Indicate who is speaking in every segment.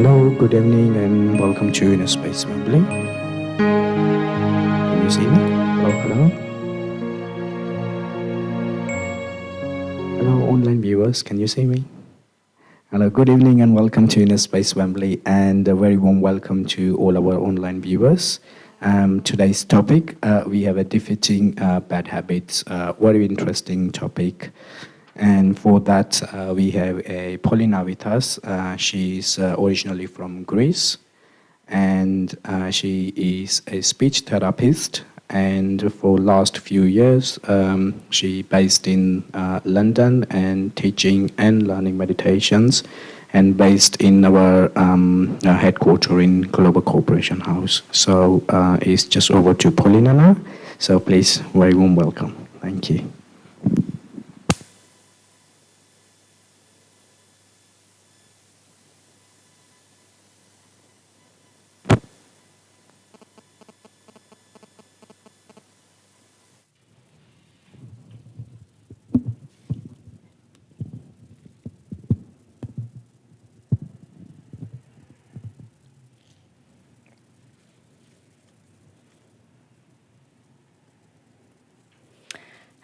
Speaker 1: Hello, good evening, and welcome to Inner Space Wembley. Can you see me? Hello, hello. Hello, online viewers, can you see me? Hello, good evening, and welcome to Inner Space Wembley, and a very warm welcome to all our online viewers. Today's topic, we have a defeating bad habits, very interesting topic. And for that, we have a Polina with us. She's originally from Greece, and she is a speech therapist. And for last few years, she based in London and teaching and learning meditations, and based in our headquarters in Global Cooperation House. So it's just over to Polina now. So please, very warm welcome. Thank you.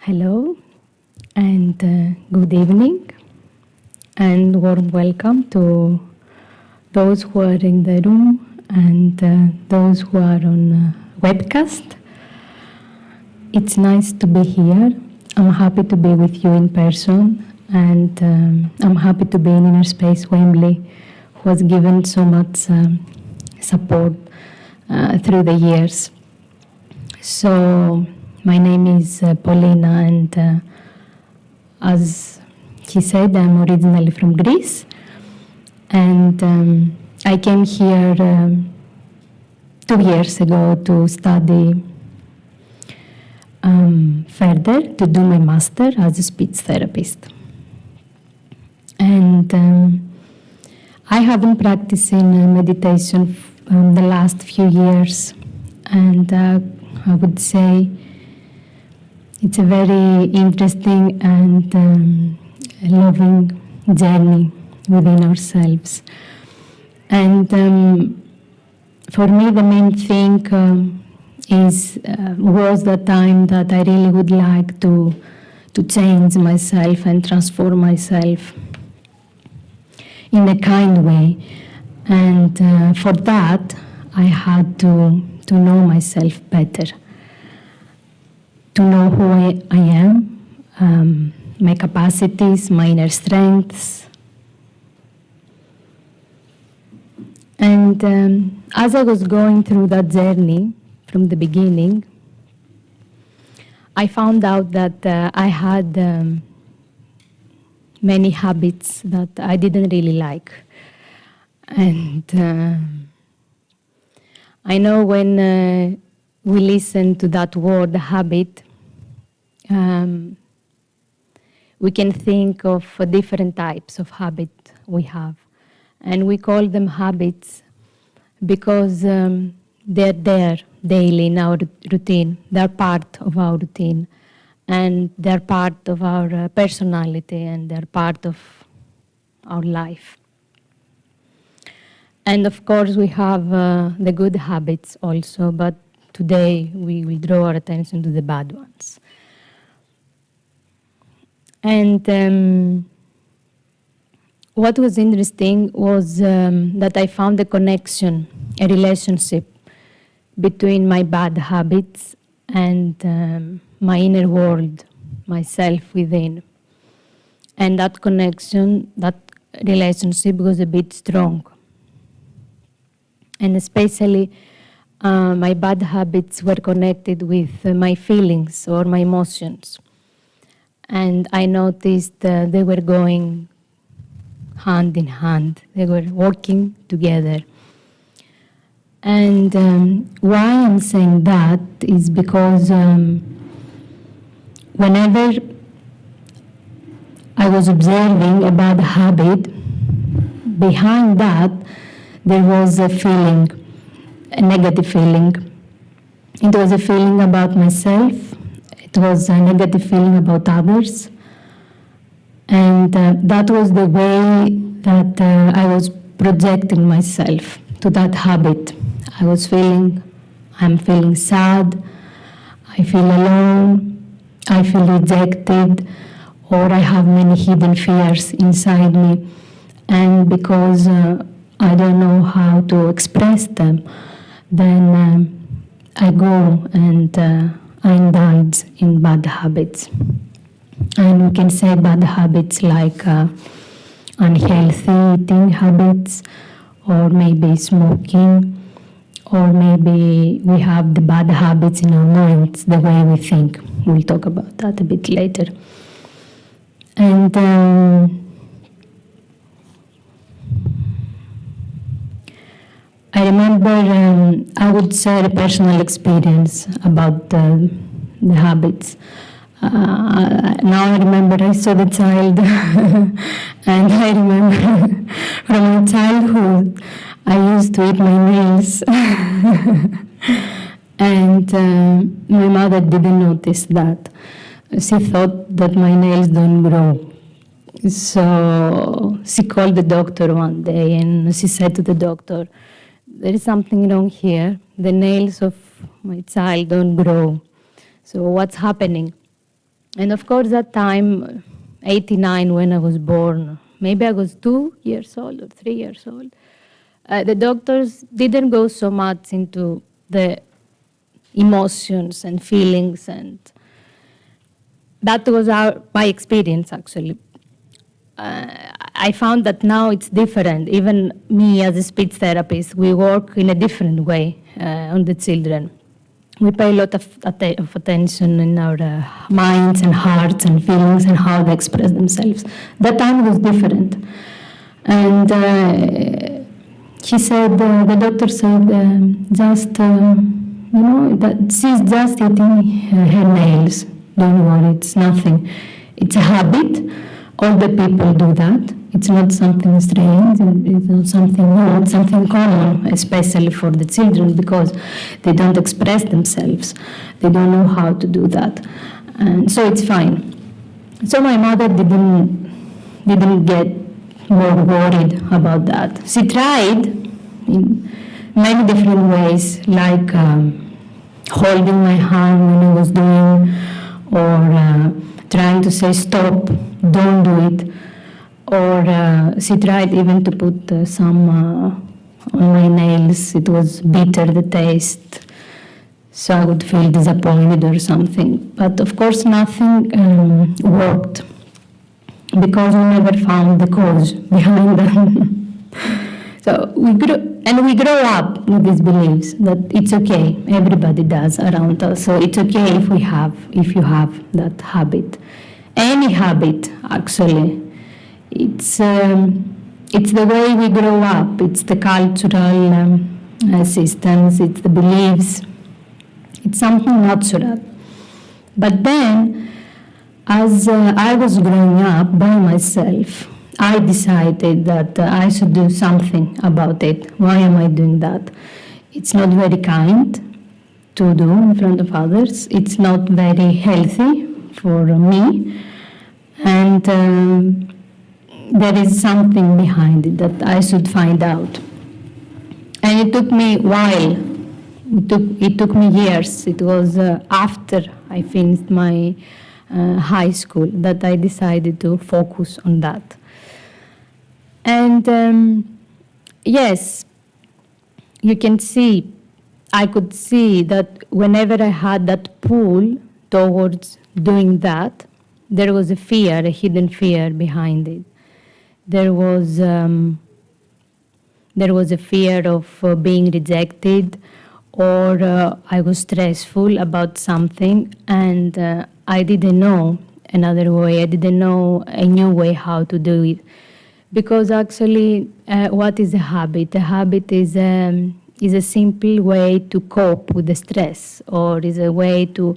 Speaker 2: Hello and good evening and warm welcome to those who are in the room and those who are on webcast. It's nice to be here. I'm happy to be with you in person, and I'm happy to be in Inner Space Wembley, who has given so much support through the years. So my name is Polina, and as he said, I'm originally from Greece, and I came here 2 years ago to study further, to do my master as a speech therapist. And I have been practicing meditation the last few years, and I would say it's a very interesting and loving journey within ourselves. And for me, the main thing was the time that I really would like to change myself and transform myself in a kind way. And for that, I had to know myself better, to know who I am, my capacities, my inner strengths. And as I was going through that journey from the beginning, I found out that I had many habits that I didn't really like. And I know when we listen to that word, habit, we can think of different types of habit we have. And we call them habits because they're there daily in our routine. They're part of our routine. And they're part of our personality, and they're part of our life. And of course, we have the good habits also, but today we will draw our attention to the bad ones. And what was interesting was that I found a connection, a relationship between my bad habits and my inner world, myself within. And that connection, that relationship was a bit strong. And especially my bad habits were connected with my feelings or my emotions. And I noticed they were going hand in hand. They were working together. And why I'm saying that is because whenever I was observing a bad habit, behind that there was a feeling, a negative feeling. It was a feeling about myself. It was a negative feeling about others. And that was the way that I was projecting myself to that habit. I'm feeling sad, I feel alone, I feel rejected, or I have many hidden fears inside me. And because I don't know how to express them, then I go and I indulge in bad habits. And we can say bad habits like unhealthy eating habits, or maybe smoking, or maybe we have the bad habits in our minds, the way we think. We'll talk about that a bit later. And I remember I would share a personal experience about the habits. Now I remember I saw the child, and I remember from my childhood I used to eat my nails, and my mother didn't notice that. She thought that my nails don't grow. So she called the doctor one day, and she said to the doctor, "There is something wrong here. The nails of my child don't grow. So what's happening?" And of course, that time, 89, when I was born, maybe I was 2 years old or 3 years old, the doctors didn't go so much into the emotions and feelings, and that was my experience, actually. I found that now it's different. Even me as a speech therapist, we work in a different way on the children. We pay a lot of attention in our minds and hearts and feelings and how they express themselves. That time was different. And he said, the doctor said, that she's just eating her nails. Don't worry, it's nothing. It's a habit. All the people do that. It's not something strange, it's not something new, it's something common, especially for the children, because they don't express themselves. They don't know how to do that. And so it's fine. So my mother didn't get more worried about that. She tried in many different ways, like holding my hand when I was doing, or trying to say, "Stop, don't do it." Or she tried even to put some on my nails. It was bitter, the taste, so I would feel disappointed or something. But of course nothing worked, because we never found the cause behind them. So we grow up with these beliefs that it's okay, everybody does around us, so it's okay if you have that habit. Any habit, actually. It's the way we grow up. It's the cultural systems. It's the beliefs. It's something natural. But then, as I was growing up by myself, I decided that I should do something about it. Why am I doing that? It's not very kind to do in front of others. It's not very healthy for me. And there is something behind it that I should find out. And it took me a while. It took me years. It was after I finished my high school that I decided to focus on that. And yes, you can see, I could see that whenever I had that pull towards doing that, there was a fear, a hidden fear behind it. There was a fear of being rejected, or I was stressful about something, and I didn't know another way. I didn't know a new way how to do it. Because actually, what is a habit? A habit is a simple way to cope with the stress, or is a way to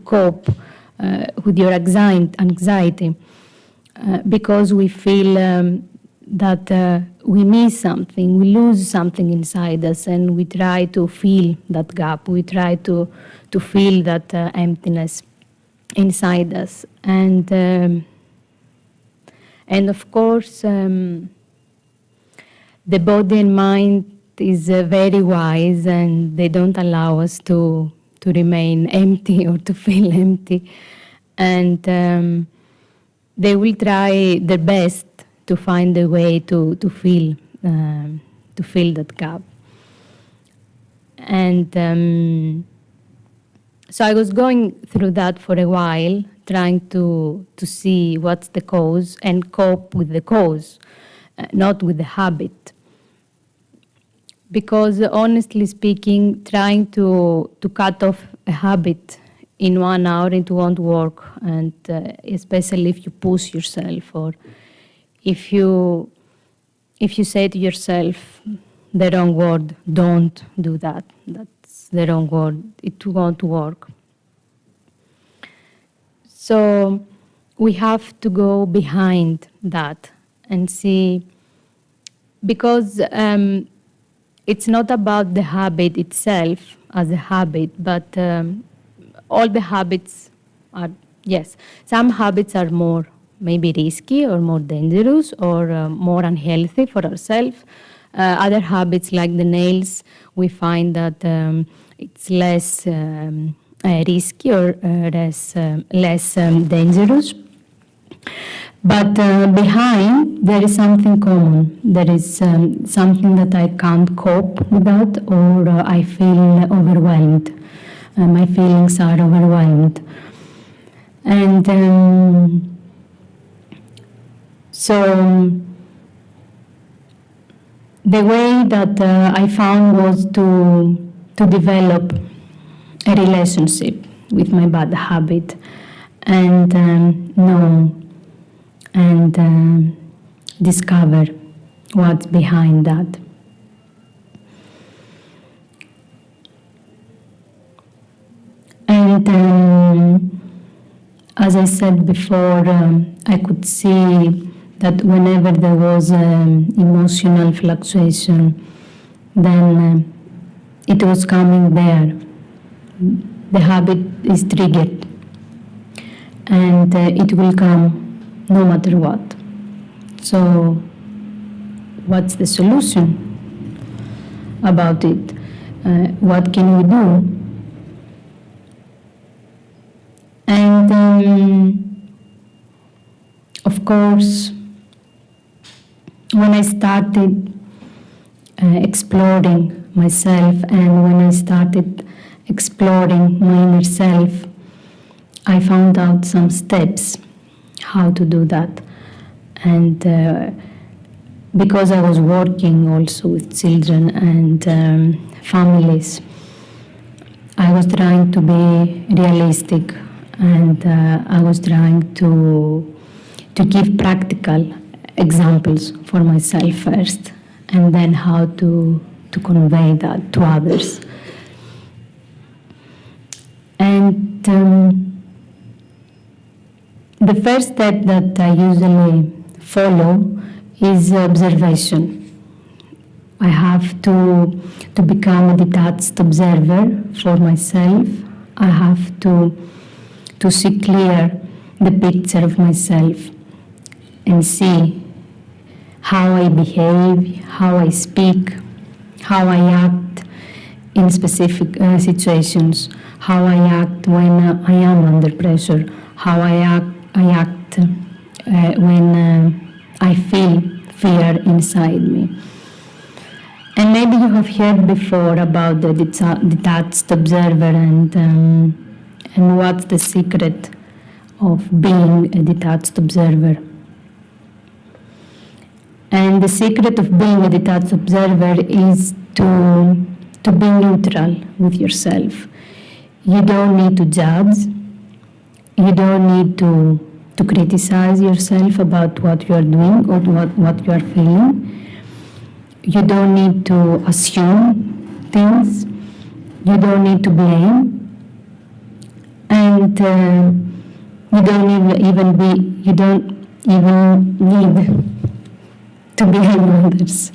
Speaker 2: cope with your anxiety. Because we feel that we miss something, we lose something inside us, and we try to fill that gap. We try to feel that emptiness inside us. And of course, the body and mind is very wise, and they don't allow us to remain empty or to feel empty. And they will try their best to find a way to fill that gap. And so I was going through that for a while, trying to see what's the cause and cope with the cause, not with the habit. Because honestly speaking, trying to cut off a habit in 1 hour, it won't work, and especially if you push yourself, or if you say to yourself the wrong word, don't do that, that's the wrong word, it won't work. So we have to go behind that and see, because it's not about the habit itself as a habit, but all the habits are, yes, some habits are more maybe risky or more dangerous or more unhealthy for ourselves. Other habits like the nails, we find that it's less risky or less dangerous. But behind, there is something common. There is something that I can't cope without, or I feel overwhelmed. My feelings are overwhelmed. And so the way that I found was to develop a relationship with my bad habit and know and discover what's behind that. And as I said before, I could see that whenever there was emotional fluctuation, then it was coming there. The habit is triggered, and it will come no matter what. So what's the solution about it? What can we do? And of course, when I started exploring myself and when I started exploring my inner self, I found out some steps how to do that. And because I was working also with children and families, I was trying to be realistic, and I was trying to give practical examples for myself first, and then how to convey that to others. And the first step that I usually follow is observation. I have to become a detached observer for myself. I have to see clear the picture of myself and see how I behave, how I speak, how I act in specific situations, how I act when I am under pressure, how I act when I feel fear inside me. And maybe you have heard before about the detached observer and what's the secret of being a detached observer. And the secret of being a detached observer is to be neutral with yourself. You don't need to judge. You don't need to criticize yourself about what you are doing or what you are feeling. You don't need to assume things. You don't need to blame. And you don't even need to blame others,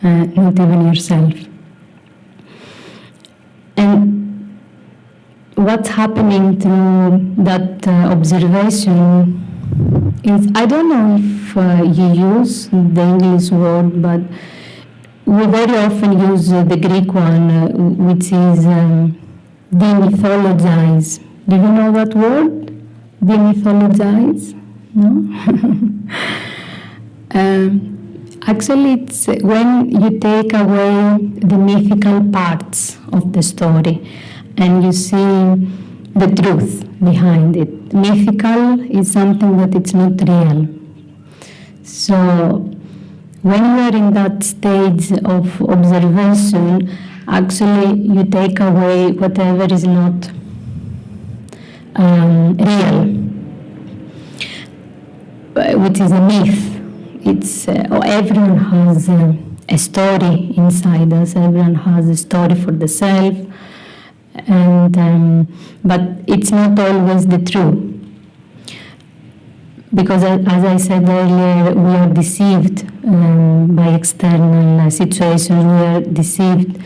Speaker 2: not even yourself. And what's happening through that observation is, I don't know if you use the English word, but we very often use the Greek one, which is demythologize. Do you know that word? Demythologize? No? Actually, it's when you take away the mythical parts of the story and you see the truth behind it. Mythical is something that it's not real. So when you are in that stage of observation, actually you take away whatever is not real, which is a myth. It's everyone has a story inside us. Everyone has a story for the self, and but it's not always the truth. Because as I said earlier, we are deceived by external situations. We are deceived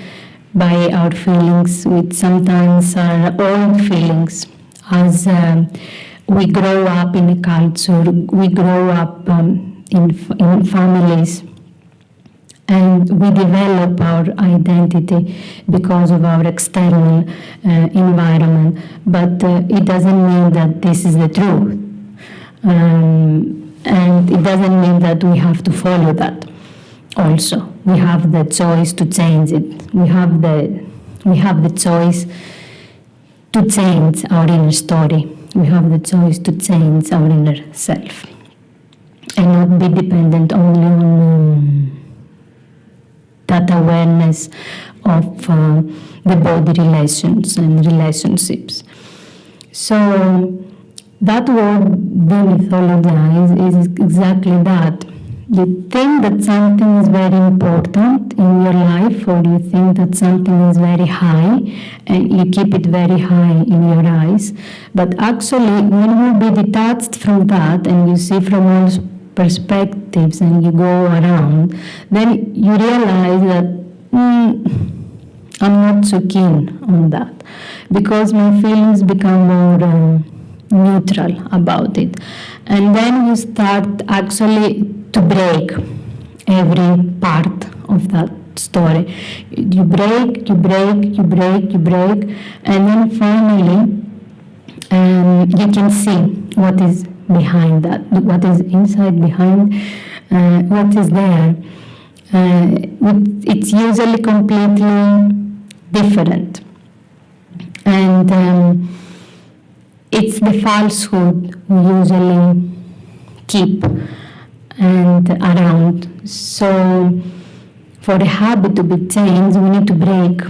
Speaker 2: by our feelings, which sometimes are old feelings. As we grow up in a culture, we grow up in families, and we develop our identity because of our external environment. But it doesn't mean that this is the truth. And it doesn't mean that we have to follow that. Also, we have the choice to change it. We have the choice to change our inner story. We have the choice to change our inner self, and not be dependent only on that awareness of the body relations and relationships. So that word demythologize is exactly that. You think that something is very important in your life, or you think that something is very high, and you keep it very high in your eyes. But actually, when you be detached from that and you see from all perspectives and you go around, then you realize that I'm not so keen on that, because my feelings become more neutral about it. And then you start actually to break every part of that story. You break, and then finally you can see what is behind that, what is inside behind, what is there. It's usually completely different. And it's the falsehood we usually keep and around. So for the habit to be changed, we need to break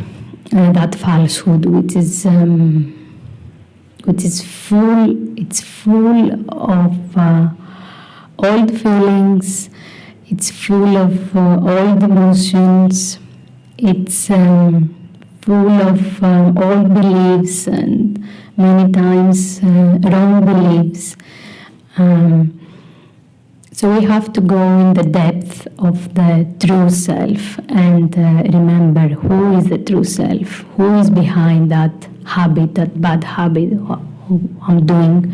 Speaker 2: that falsehood, which is full. It's full of old feelings. It's full of old emotions. It's full of old beliefs, and many times wrong beliefs. So we have to go in the depth of the true self and remember who is the true self, who is behind that habit, that bad habit I'm doing,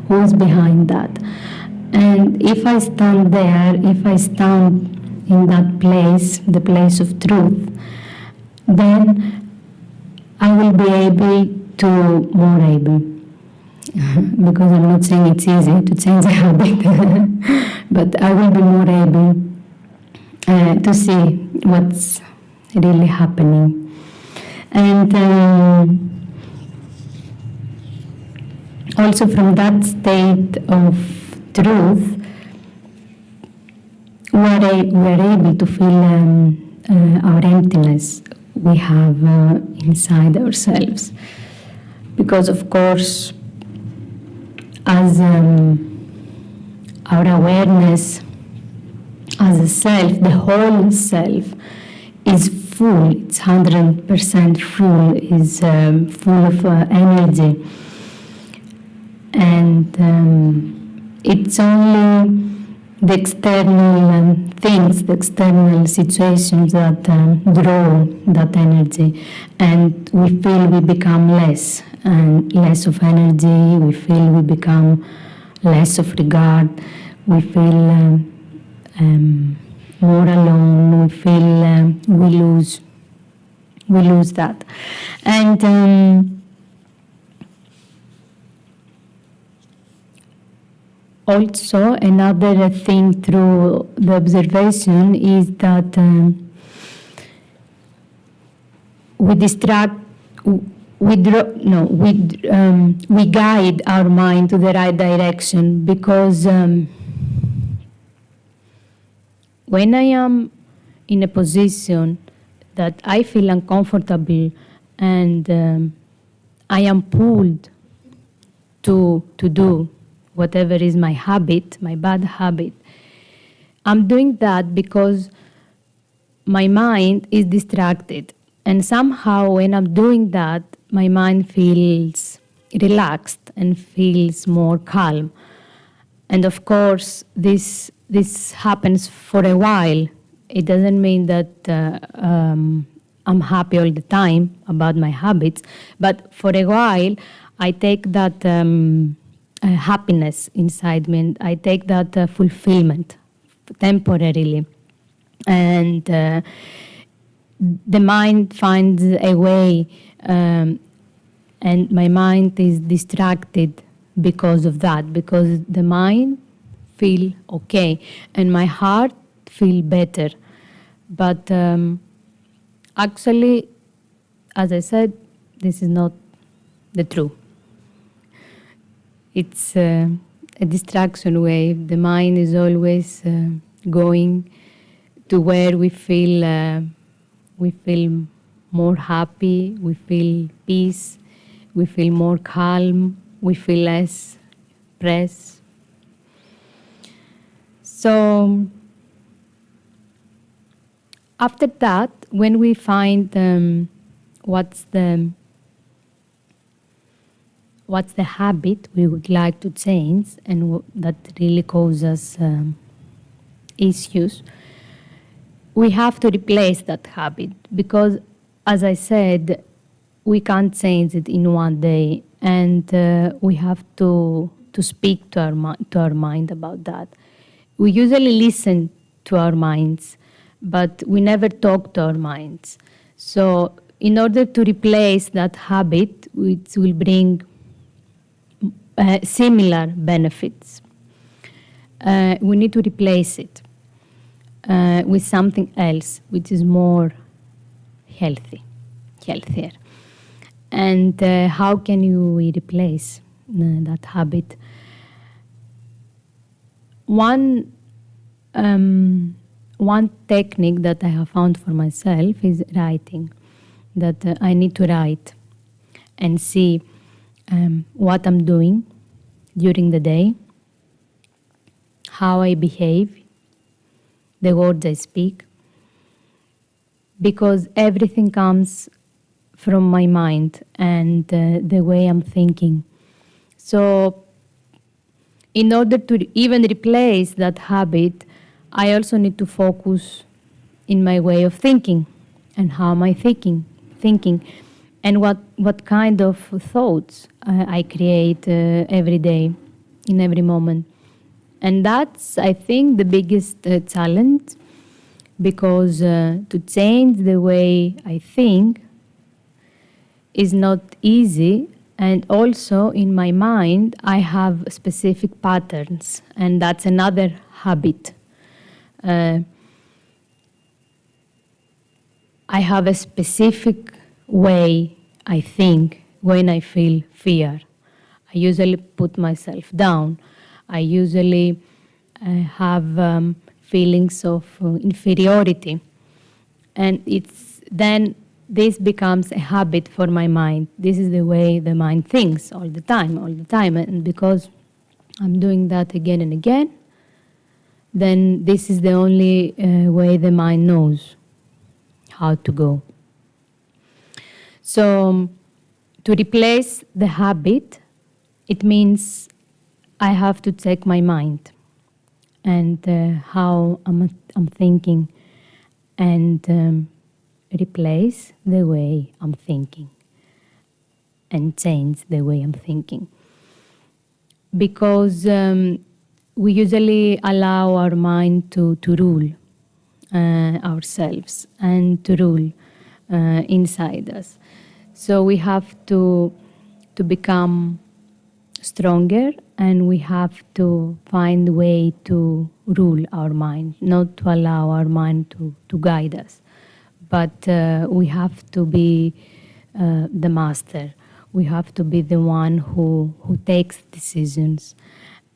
Speaker 2: who is behind that. And if I stand there, if I stand in that place, the place of truth, then I will be more able, because I'm not saying it's easy to change a habit, but I will be more able to see what's really happening. And also from that state of truth, we're able to feel our emptiness we have inside ourselves. Because of course, as our awareness as a self, the whole self is full, it's 100% full, is full of energy. And it's only the external things, the external situations that draw that energy, and we feel we become less and less of energy, we feel we become less of regard, we feel more alone, we feel we lose that. And also another thing through the observation is that we distract, we guide our mind to the right direction, because when I am in a position that I feel uncomfortable and I am pulled to do whatever is my habit, my bad habit, I'm doing that because my mind is distracted. And somehow when I'm doing that, my mind feels relaxed and feels more calm. And of course, this happens for a while. It doesn't mean that I'm happy all the time about my habits, but for a while, I take that happiness inside me, and I take that fulfillment temporarily. And the mind finds a way, and my mind is distracted because of that, because the mind feel okay and my heart feel better. But actually, as I said, this is not the truth. It's a distraction wave. The mind is always going to where we feel more happy, we feel peace, we feel more calm, we feel less press. So after that, when we find what's the habit we would like to change and that really causes issues, we have to replace that habit, because, as I said, we can't change it in one day, and we have to speak to our mind about that. We usually listen to our minds, but we never talk to our minds. So in order to replace that habit, which will bring similar benefits, we need to replace it with something else, which is more healthier. And how can we replace that habit? One technique that I have found for myself is writing. That I need to write and see what I'm doing during the day, how I behave, the words I speak, because everything comes from my mind and the way I'm thinking. So in order to even replace that habit, I also need to focus in my way of thinking and how am I thinking, and what kind of thoughts I create every day, in every moment. And that's, I think, the biggest challenge, because to change the way I think is not easy. And also in my mind, I have specific patterns, and that's another habit. I have a specific way I think when I feel fear. I usually put myself down. I usually have feelings of inferiority. And then this becomes a habit for my mind. This is the way the mind thinks all the time. And because I'm doing that again and again, then this is the only way the mind knows how to go. So to replace the habit, it means I have to check my mind and how I'm thinking, and replace the way I'm thinking and change the way I'm thinking. Because we usually allow our mind to rule ourselves and to rule inside us. So we have to become stronger, and we have to find a way to rule our mind, not to allow our mind to guide us. But we have to be the master. We have to be the one who takes decisions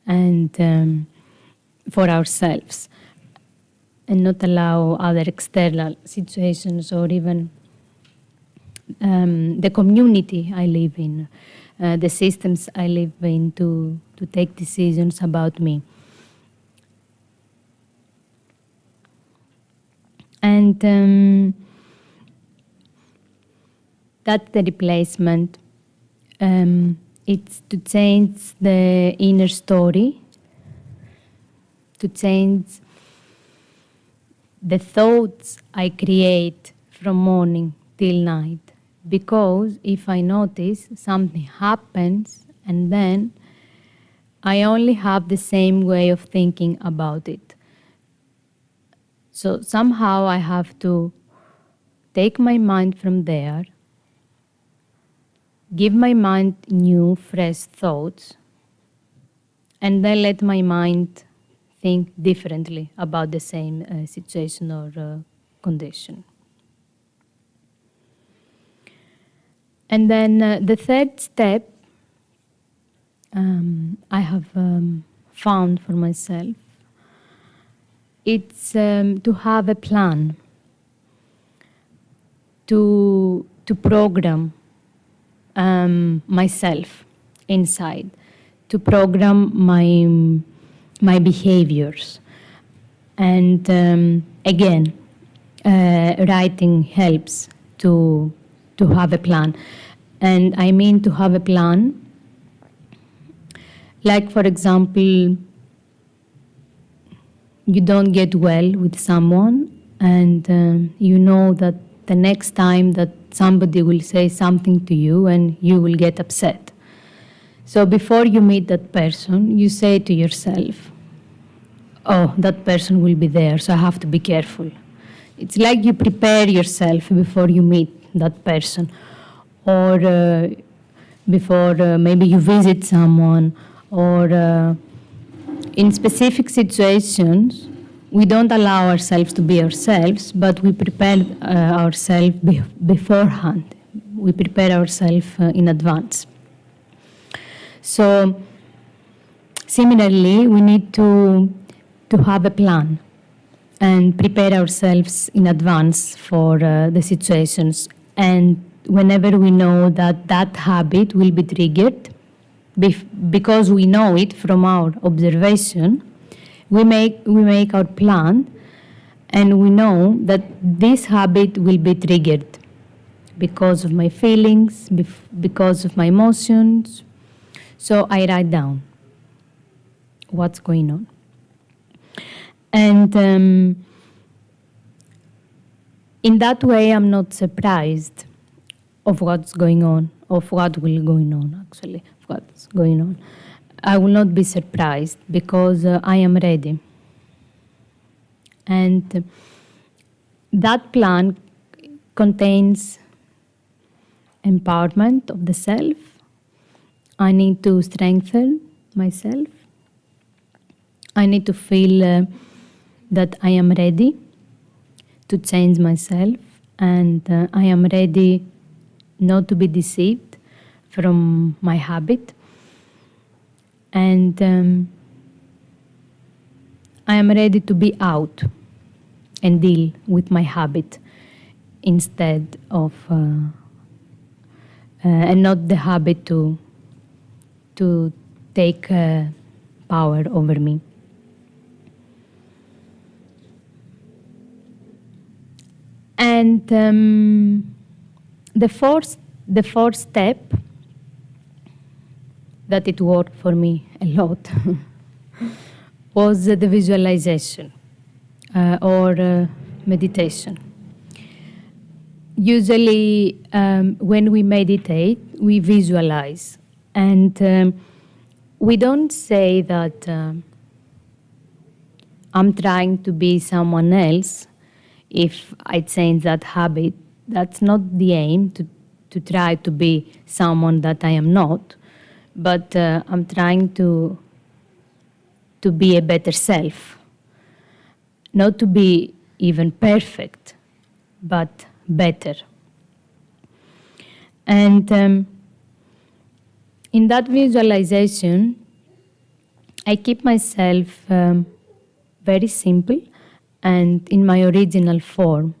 Speaker 2: and for ourselves, and not allow other external situations or even the community I live in, the systems I live in to take decisions about me. And that's the replacement. It's to change the inner story, to change the thoughts I create from morning till night. Because if I notice something happens and then I only have the same way of thinking about it. So somehow I have to take my mind from there, give my mind new, fresh thoughts, and then let my mind think differently about the same situation or condition. And then the third step I have found for myself, it's to have a plan, to program myself inside, to program my behaviors. And again, writing helps to have a plan. And I mean to have a plan, like for example, you don't get well with someone, and you know that the next time that somebody will say something to you and you will get upset. So before you meet that person, you say to yourself, oh, that person will be there, so I have to be careful. It's like you prepare yourself before you meet that person, or before maybe you visit someone, or in specific situations, we don't allow ourselves to be ourselves, but we prepare ourselves beforehand. We prepare ourselves in advance. So similarly, we need to have a plan and prepare ourselves in advance for the situations. And whenever we know that that habit will be triggered, because we know it from our observation, we make our plan, and we know that this habit will be triggered because of my feelings, because of my emotions. So I write down what's going on. And in that way, I'm not surprised of what's going on, of what will going on, actually, of what's going on. I will not be surprised because I am ready. And that plan contains empowerment of the self. I need to strengthen myself. I need to feel that I am ready to change myself, and I am ready not to be deceived from my habit. And I am ready to be out and deal with my habit instead of, and not the habit to take power over me. And the fourth step that it worked for me a lot was the visualization or meditation. Usually when we meditate, we visualize, and we don't say that I'm trying to be someone else, if I change that habit. That's not the aim, to try to be someone that I am not, but I'm trying to be a better self. Not to be even perfect, but better. And in that visualization, I keep myself very simple and in my original form.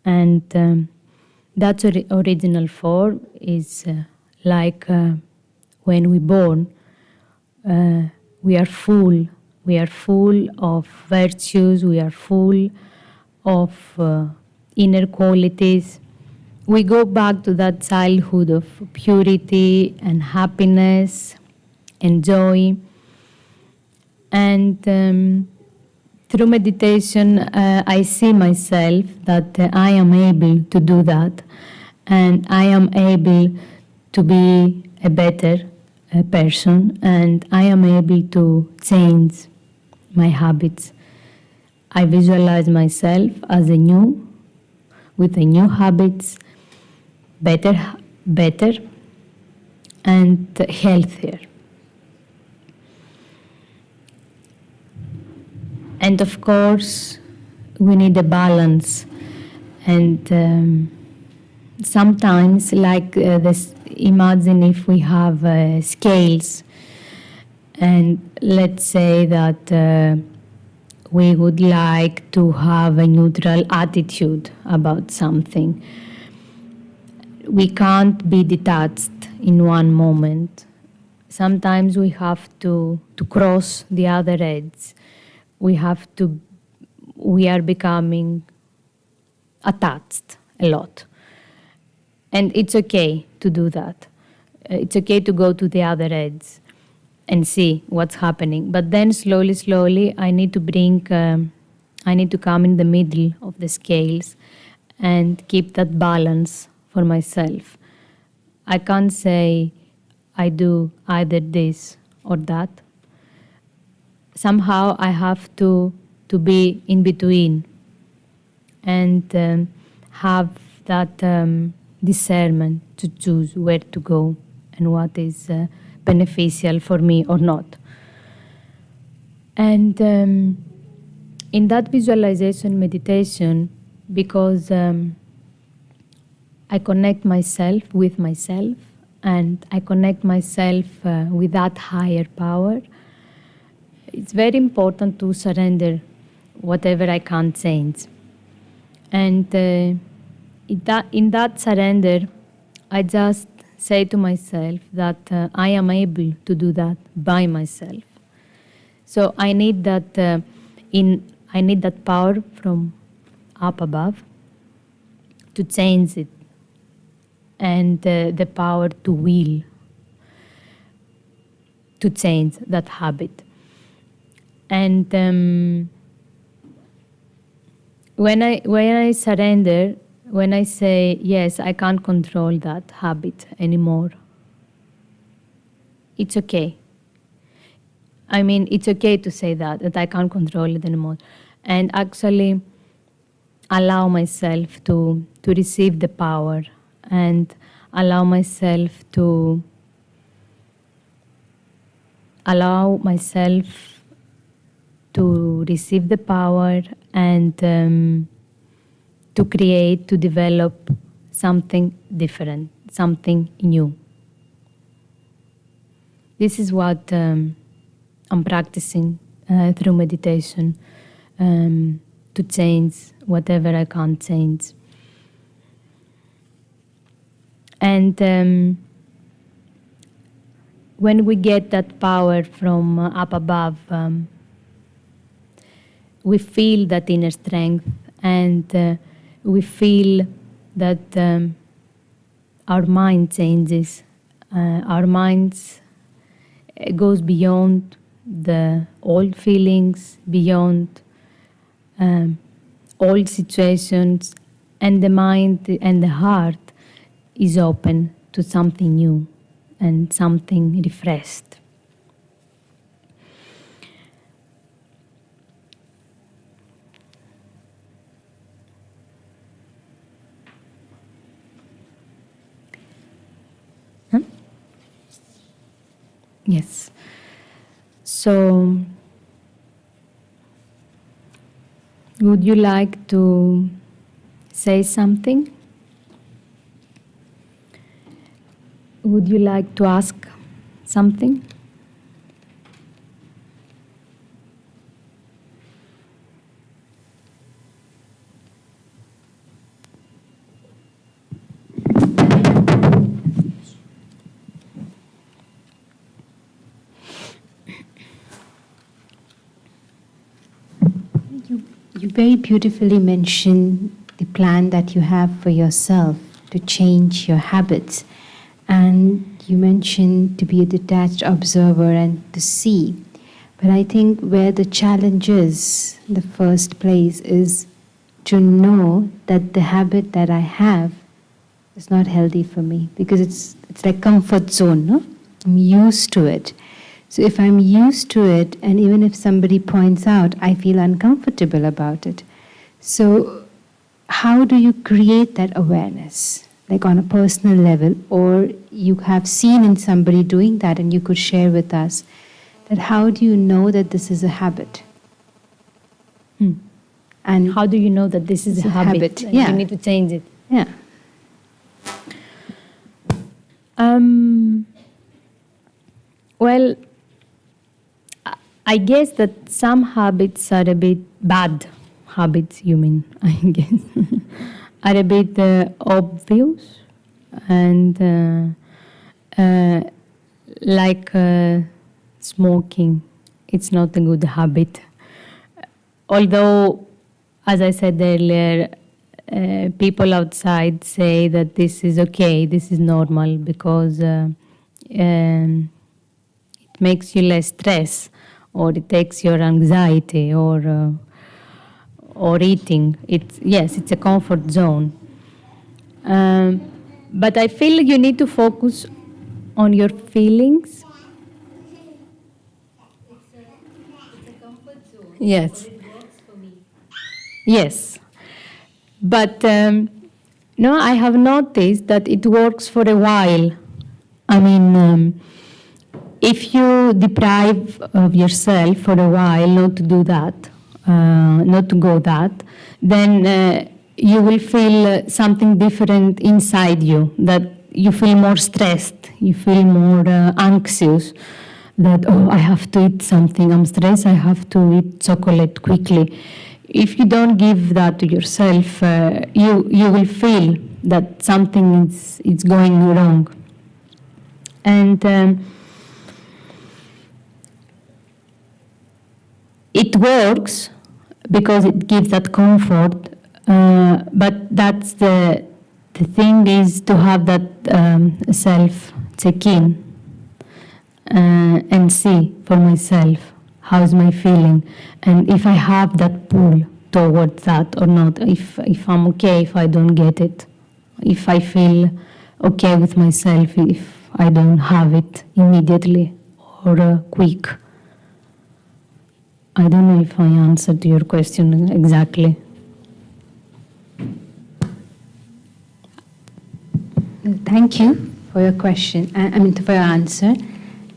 Speaker 2: And that original form is like when we're born, we are full. We are full of virtues. We are full of inner qualities. We go back to that childhood of purity and happiness and joy. And through meditation, I see myself that I am able to do that, and I am able to be a better person, and I am able to change my habits. I visualize myself as with a new habits, better, and healthier. And of course, we need a balance. And sometimes, like this, imagine if we have scales, and let's say that we would like to have a neutral attitude about something. We can't be detached in one moment. Sometimes we have to cross the other edge. We are becoming attached a lot. And it's okay to do that. It's okay to go to the other edge and see what's happening. But then slowly, I need to come in the middle of the scales and keep that balance for myself. I can't say I do either this or that. Somehow I have to be in between and have that discernment to choose where to go and what is beneficial for me or not. And in that visualization meditation, because I connect myself with myself and I connect myself with that higher power, it's very important to surrender whatever I can't change. And in that surrender, I just say to myself that I am able to do that by myself. So I need that power from up above to change it, and the power to will to change that habit. And when I surrender, when I say, yes, I can't control that habit anymore, it's okay. I mean, it's okay to say that I can't control it anymore. And actually allow myself to receive the power and allow myself to receive the power and to create, to develop something different, something new. This is what I'm practicing through meditation, to change whatever I can't change. And when we get that power from up above, we feel that inner strength, and we feel that our mind changes. Our minds goes beyond the old feelings, beyond old situations, and the mind and the heart is open to something new and something refreshed. Yes. So, would you like to say something? Would you like to ask something?
Speaker 3: You very beautifully mentioned the plan that you have for yourself to change your habits. And you mentioned to be a detached observer and to see. But I think where the challenge is, in the first place, is to know that the habit that I have is not healthy for me. Because it's like comfort zone, no? I'm used to it. So if I'm used to it, and even if somebody points out, I feel uncomfortable about it. So how do you create that awareness, like on a personal level, or you have seen in somebody doing that and you could share with us, that how do you know that this is a habit?
Speaker 2: And how do you know that this is a habit?
Speaker 3: Yeah.
Speaker 2: You need to change it.
Speaker 3: Yeah.
Speaker 2: Well, I guess that some habits are a bit bad habits, you mean, I guess, are a bit obvious and like smoking. It's not a good habit. Although, as I said earlier, people outside say that this is okay, this is normal because it makes you less stress, or it takes your anxiety, or eating. It's a comfort zone. But I feel you need to focus on your feelings. It's a comfort zone. Yes. It works for me. Yes. But no, I have noticed that it works for a while. I mean, if you deprive of yourself for a while not to do that, not to go that, then you will feel something different inside you, that you feel more stressed, you feel more anxious, that, oh, I have to eat something, I'm stressed, I have to eat chocolate quickly. If you don't give that to yourself, you will feel that something is going wrong. And it works because it gives that comfort, but that's the thing is to have that self check-in and see for myself how's my feeling, and if I have that pull towards that or not, if I'm okay if I don't get it, if I feel okay with myself if I don't have it immediately or quick. I don't know if I answered your question exactly.
Speaker 3: Thank you for your question. For your answer.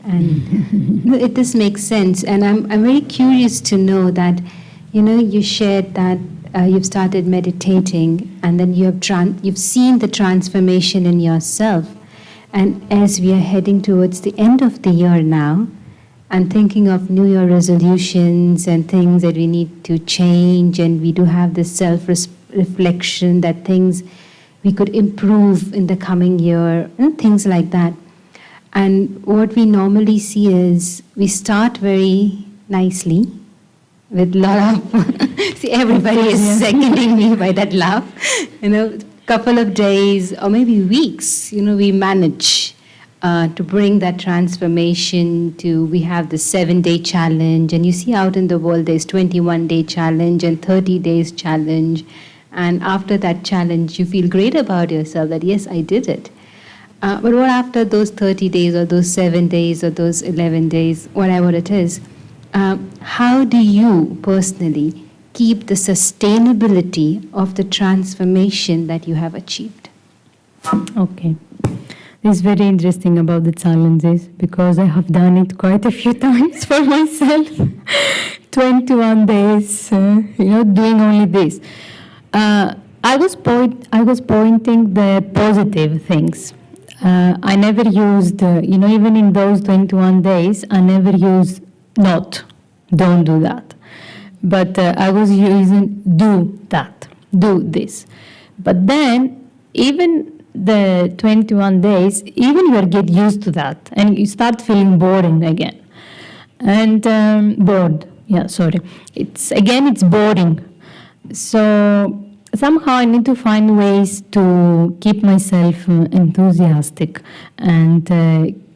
Speaker 3: And this makes sense. And I'm very curious to know that, you shared that you've started meditating, and then you've seen the transformation in yourself. And as we are heading towards the end of the year now, and thinking of New Year resolutions and things that we need to change, and we do have this self-reflection that things we could improve in the coming year, things like that. And what we normally see is we start very nicely with a lot of, see, everybody is seconding me by that laugh. Couple of days or maybe weeks, we manage to bring that transformation to, we have the 7-day challenge, and you see out in the world there's 21-day challenge and 30 days challenge. And after that challenge, you feel great about yourself that, yes, I did it. But what after those 30 days or those 7 days or those 11 days, whatever it is, how do you personally keep the sustainability of the transformation that you have achieved?
Speaker 2: Okay. It's very interesting about the challenges because I have done it quite a few times for myself. 21 days, doing only this. I was pointing the positive things. I never used, even in those 21 days, I never used don't do that. But I was using do that, do this. But then, even the 21 days, even you get used to that, and you start feeling boring again. And bored, it's boring. So somehow I need to find ways to keep myself enthusiastic and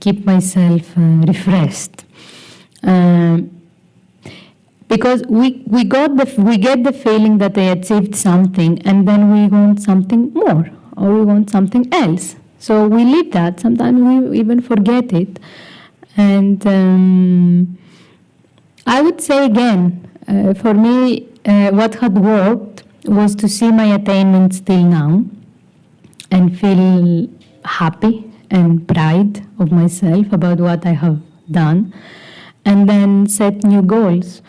Speaker 2: keep myself refreshed. Because we get the feeling that I achieved something, and then we want something more, or we want something else. So we leave that. Sometimes we even forget it. And I would say again, for me, what had worked was to see my attainments till now and feel happy and pride of myself about what I have done, and then set new goals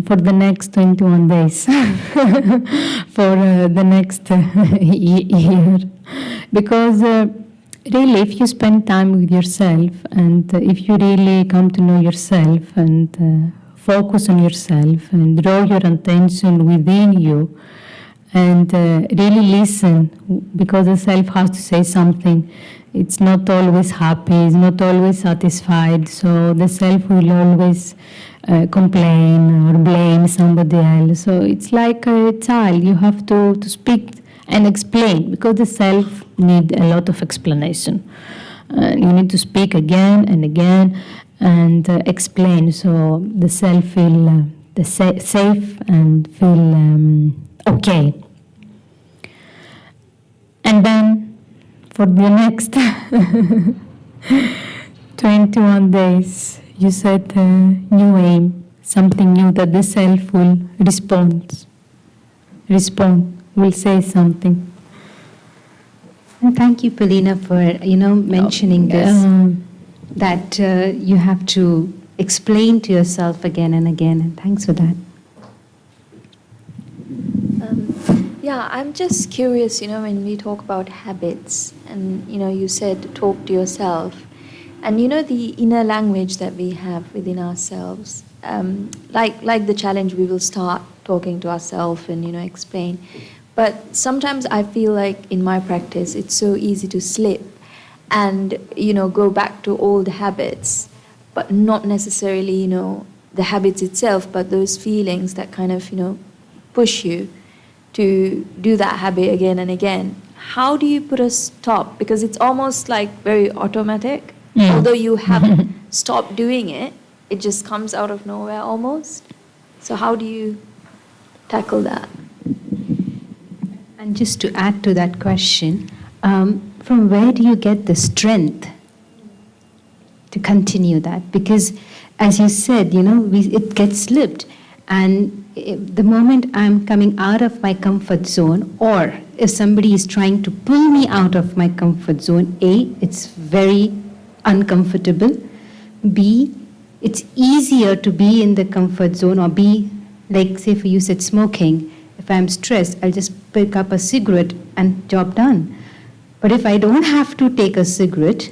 Speaker 2: for the next 21 days, for the next year. Because really, if you spend time with yourself, and if you really come to know yourself and focus on yourself and draw your attention within you, and really listen, because the self has to say something. It's not always happy, it's not always satisfied, so the self will always complain or blame somebody else. So it's like a child, you have to speak and explain, because the self needs a lot of explanation. You need to speak again and again and explain, so the self feel safe and feel okay. And then for the next 21 days, you set a new aim, something new that the self will respond, will say something.
Speaker 3: And thank you, Polina, for mentioning this, that you have to explain to yourself again and again, and thanks for that.
Speaker 4: I'm just curious, when we talk about habits, and you said talk to yourself, and the inner language that we have within ourselves, like the challenge, we will start talking to ourselves and explain. But sometimes I feel like in my practice it's so easy to slip and go back to old habits, but not necessarily the habits itself, but those feelings that kind of push you to do that habit again and again. How do you put a stop? Because it's almost like very automatic. Although you have stopped doing it, it just comes out of nowhere almost. So how do you tackle that?
Speaker 3: And just to add to that question, from where do you get the strength to continue that? Because as you said, it gets slipped. And the moment I'm coming out of my comfort zone, or if somebody is trying to pull me out of my comfort zone, A, it's very uncomfortable. B, it's easier to be in the comfort zone, or B, like say for you said smoking. If I'm stressed, I'll just pick up a cigarette and job done. But if I don't have to take a cigarette,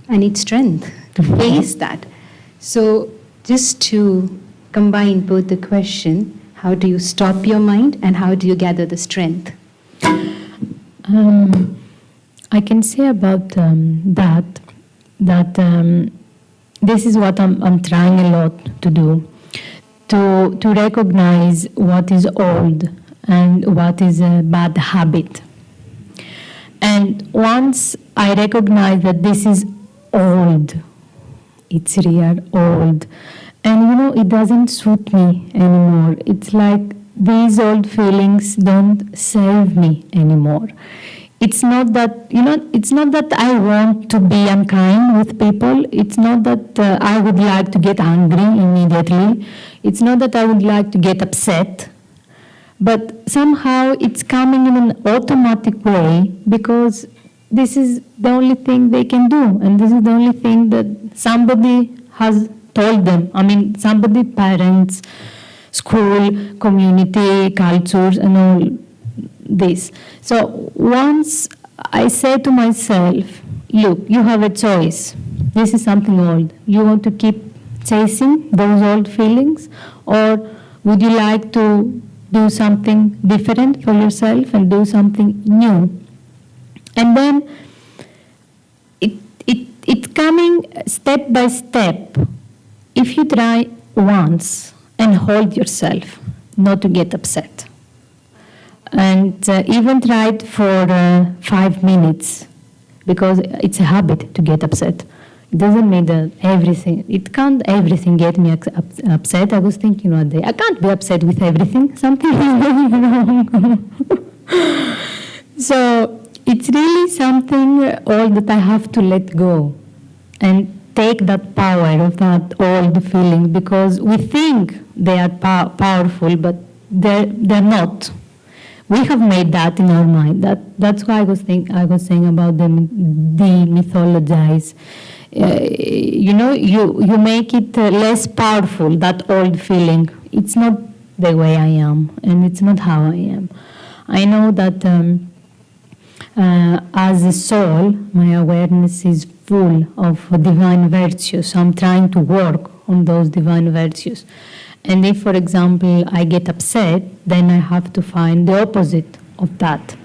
Speaker 3: I need strength to face that. So just to combine both the question, how do you stop your mind and how do you gather the strength?
Speaker 2: I can say about that this is what I'm trying a lot to do, to recognize what is old and what is a bad habit. And once I recognize that this is old, it's real old, and it doesn't suit me anymore. It's like these old feelings don't serve me anymore. It's not that, it's not that I want to be unkind with people. It's not that I would like to get angry immediately. It's not that I would like to get upset. But somehow it's coming in an automatic way, because this is the only thing they can do, and this is the only thing that somebody has told them. I mean, somebody, parents, school, community, cultures, and all this. So once I say to myself, look, you have a choice. This is something old. You want to keep chasing those old feelings, or would you like to do something different for yourself and do something new? And then it's coming step by step. If you try once and hold yourself not to get upset, and even try it for 5 minutes, because it's a habit to get upset. It doesn't mean that it can't everything get me upset. I was thinking one day, I can't be upset with everything. Something is going wrong. So it's really something all that I have to let go and take that power of that old feeling, because we think they are powerful, but they're not. We have made that in our mind. That's why I was saying about the mythologize. You make it less powerful, that old feeling. It's not the way I am, and it's not how I am. I know that as a soul, my awareness is full of divine virtues. I'm trying to work on those divine virtues. And if, for example, I get upset, then I have to find the opposite of that.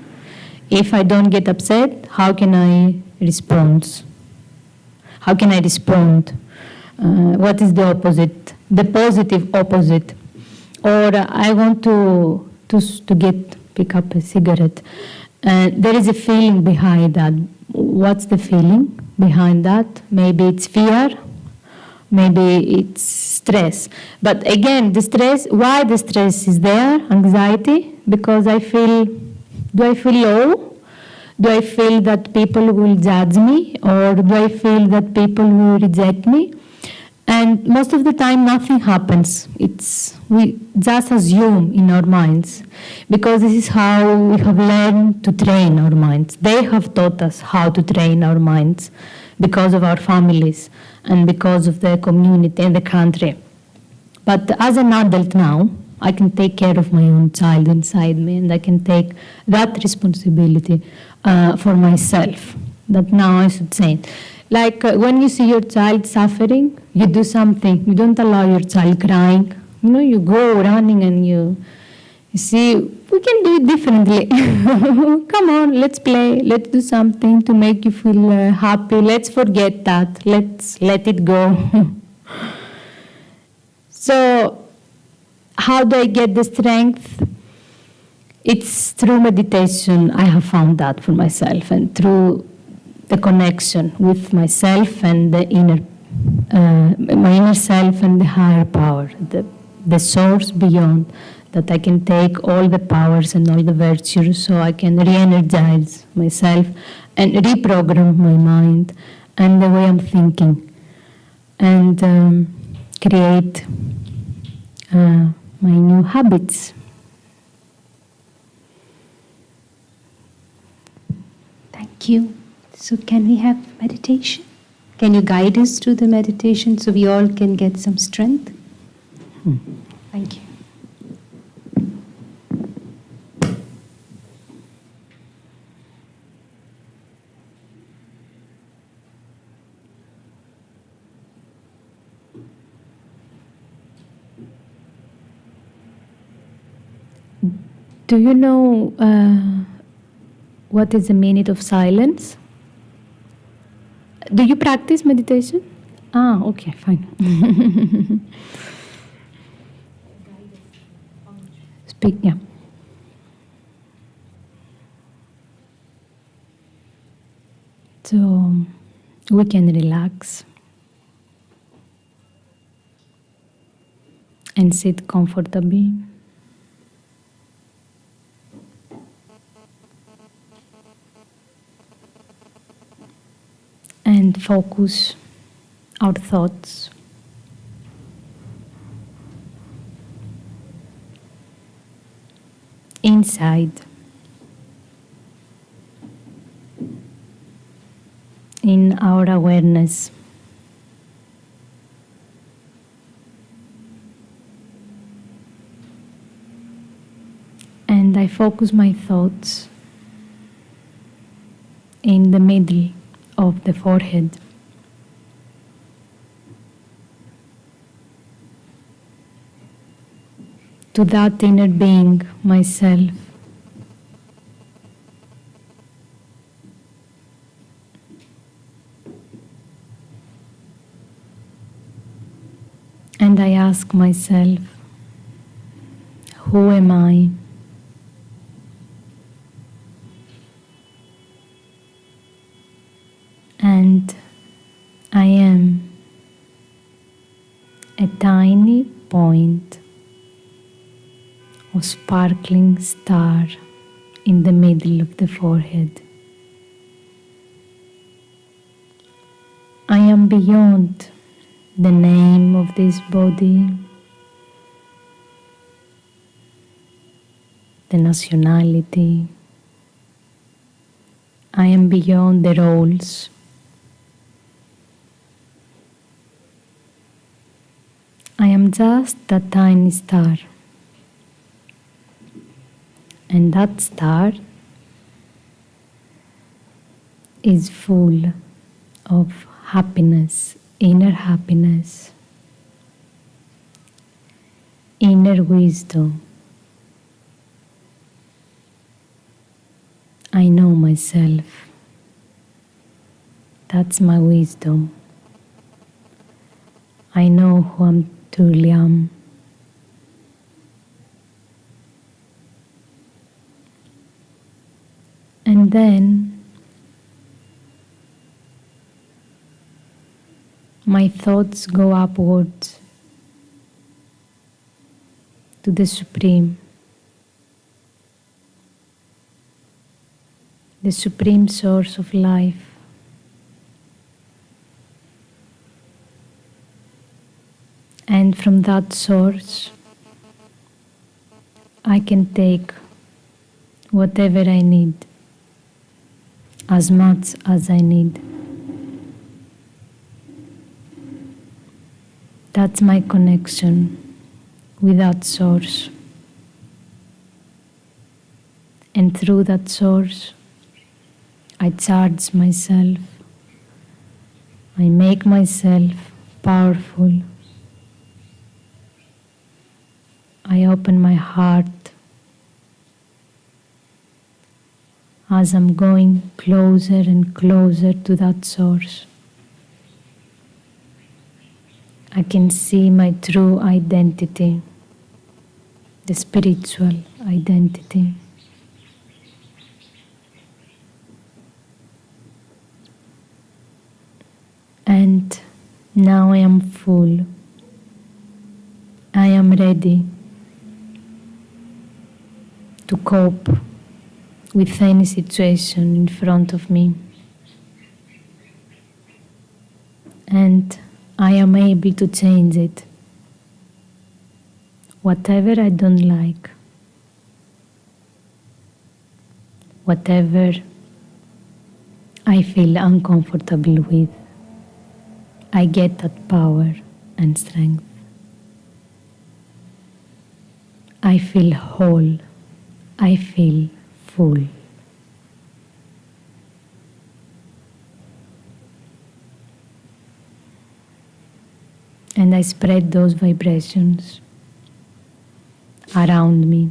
Speaker 2: If I don't get upset, how can I respond? How can I respond? What is the opposite? The positive opposite. Or I want to pick up a cigarette. There is a feeling behind that. What's the feeling behind that? Maybe it's fear. Maybe it's stress. But again, why the stress is there? Anxiety? Because do I feel low? Do I feel that people will judge me? Or do I feel that people will reject me? And most of the time, nothing happens. We just assume in our minds, because this is how we have learned to train our minds. They have taught us how to train our minds because of our families and because of the community and the country. But as an adult now, I can take care of my own child inside me, and I can take that responsibility for myself. That now I should say. Like when you see your child suffering, you do something. You don't allow your child crying. You go running and you see, we can do it differently. Come on, let's play. Let's do something to make you feel happy. Let's forget that. Let's let it go. So, how do I get the strength? It's through meditation. I have found that for myself, and through the connection with myself and the my inner self and the higher power, the source beyond, that I can take all the powers and all the virtues, so I can re-energize myself and reprogram my mind and the way I'm thinking, and create my new habits.
Speaker 3: Thank you. So can we have meditation? Can you guide us through the meditation so we all can get some strength? Thank you.
Speaker 2: Do you know what is a minute of silence? Do you practice meditation? Okay, fine. Speak, yeah. So we can relax and sit comfortably. And focus our thoughts inside. in our awareness. And I focus my thoughts in the middle of the forehead. To that inner being, myself. And I ask myself, who am I? And I am a tiny point of sparkling star in the middle of the forehead. I am beyond the name of this body, the nationality. I am beyond the roles. I am just a tiny star. And that star is full of happiness, inner wisdom. I know myself. That's my wisdom. I know who I truly am. And then my thoughts go upwards to the Supreme, the Supreme Source of life. And from that source, I can take whatever I need, as much as I need. That's my connection with that source. And through that source, I charge myself. I make myself powerful. I open my heart as I'm going closer and closer to that source. I can see my true identity, the spiritual identity. And now I am full. I am ready to cope with any situation in front of me. And I am able to change it. Whatever I don't like, whatever I feel uncomfortable with, I get that power and strength. I feel whole. I feel full. And I spread those vibrations around me.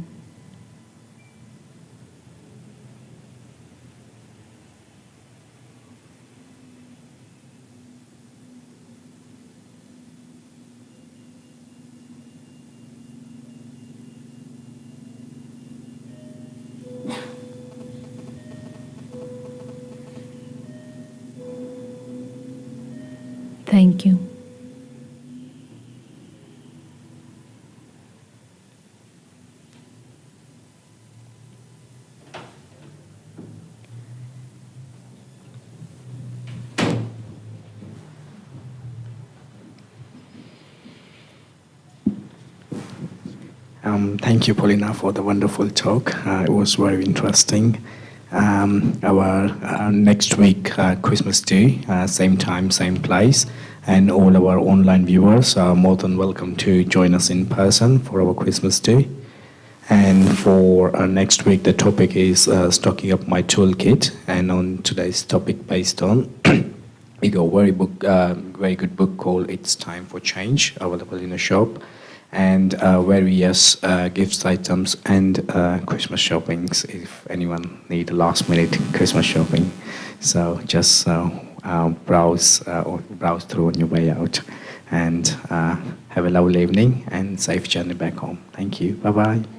Speaker 2: Thank you.
Speaker 1: Thank you, Polina, for the wonderful talk. It was very interesting. our next week Christmas Day, same time, same place, and all our online viewers are more than welcome to join us in person for our Christmas Day. And for next week, the topic is stocking up my toolkit. And on today's topic, based on we got very good book called "It's Time for Change," available in the shop, and various gifts items and Christmas shoppings. If anyone need a last minute Christmas shopping, so just browse through on your way out, and have a lovely evening and safe journey back home. Thank you. Bye bye.